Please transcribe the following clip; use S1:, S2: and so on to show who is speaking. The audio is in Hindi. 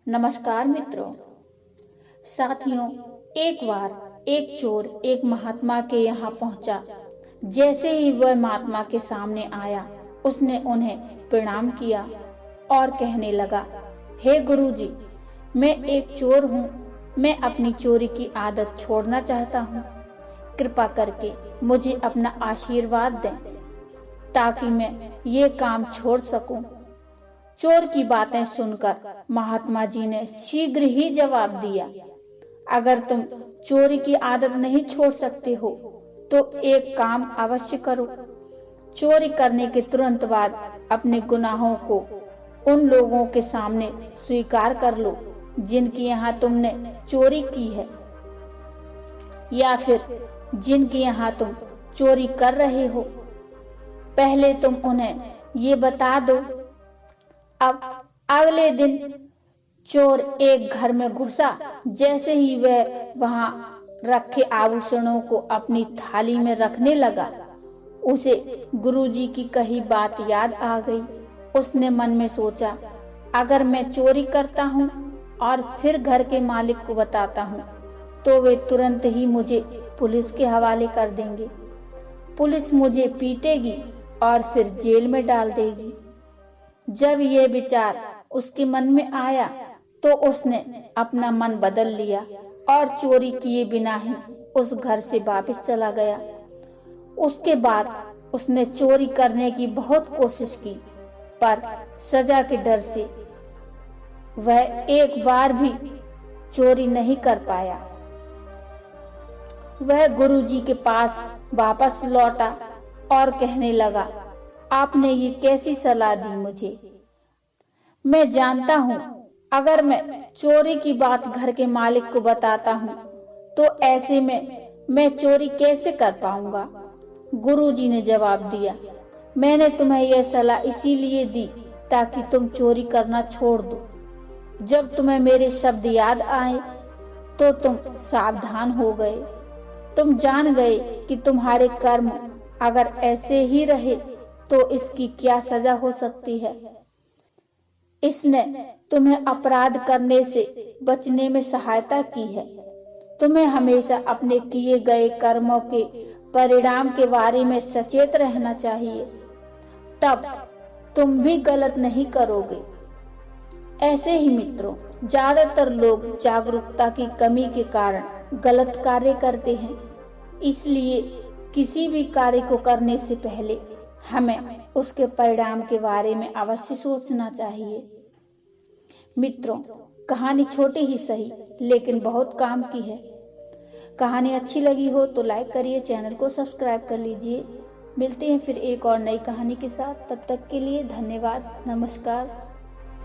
S1: नमस्कार मित्रों। साथियों, एक बार एक चोर एक महात्मा के यहाँ पहुंचा। जैसे ही वह महात्मा के सामने आया, उसने उन्हें प्रणाम किया और कहने लगा, हे गुरुजी, मैं एक चोर हूँ। मैं अपनी चोरी की आदत छोड़ना चाहता हूँ। कृपा करके मुझे अपना आशीर्वाद दें ताकि मैं ये काम छोड़ सकूं। चोर की बातें सुनकर महात्मा जी ने शीघ्र ही जवाब दिया, अगर तुम चोरी की आदत नहीं छोड़ सकते हो तो एक काम अवश्य करो। चोरी करने के तुरंत बाद अपने गुनाहों को उन लोगों के सामने स्वीकार कर लो जिनके यहाँ तुमने चोरी की है, या फिर जिनके यहाँ तुम चोरी कर रहे हो। पहले तुम उन्हें ये बता दो। अब अगले दिन चोर एक घर में घुसा। जैसे ही वह वहां रखे आभूषणों को अपनी थाली में रखने लगा, उसे गुरुजी की कही बात याद आ गई। उसने मन में सोचा, अगर मैं चोरी करता हूँ और फिर घर के मालिक को बताता हूँ तो वे तुरंत ही मुझे पुलिस के हवाले कर देंगे। पुलिस मुझे पीटेगी और फिर जेल में डाल देगी। जब यह विचार उसके मन में आया तो उसने अपना मन बदल लिया और चोरी किए बिना ही उस घर से वापस चला गया। उसके बाद उसने चोरी करने की बहुत कोशिश की, पर सजा के डर से वह एक बार भी चोरी नहीं कर पाया। वह गुरुजी के पास वापस लौटा और कहने लगा, आपने ये कैसी सलाह दी मुझे? मैं जानता हूँ अगर मैं चोरी की बात घर के मालिक को बताता हूँ तो ऐसे में मैं चोरी कैसे कर पाऊंगा। गुरुजी ने जवाब दिया, मैंने तुम्हें यह सलाह इसीलिए दी ताकि तुम चोरी करना छोड़ दो। जब तुम्हें मेरे शब्द याद आए तो तुम सावधान हो गए। तुम जान गए कि तुम्हारे कर्म अगर ऐसे ही रहे तो इसकी क्या सजा हो सकती है। इसने तुम्हें अपराध करने से बचने में सहायता की है। तुम्हें हमेशा अपने किए गए कर्मों के परिणाम के बारे में सचेत रहना चाहिए, तब तुम भी गलत नहीं करोगे। ऐसे ही मित्रों, ज्यादातर लोग जागरूकता की कमी के कारण गलत कार्य करते हैं। इसलिए किसी भी कार्य को करने से पहले हमें उसके परिणाम के बारे में अवश्य सोचना चाहिए। मित्रों, कहानी छोटी ही सही लेकिन बहुत काम की है। कहानी अच्छी लगी हो तो लाइक करिए, चैनल को सब्सक्राइब कर लीजिए। मिलते हैं फिर एक और नई कहानी के साथ। तब तक के लिए धन्यवाद। नमस्कार।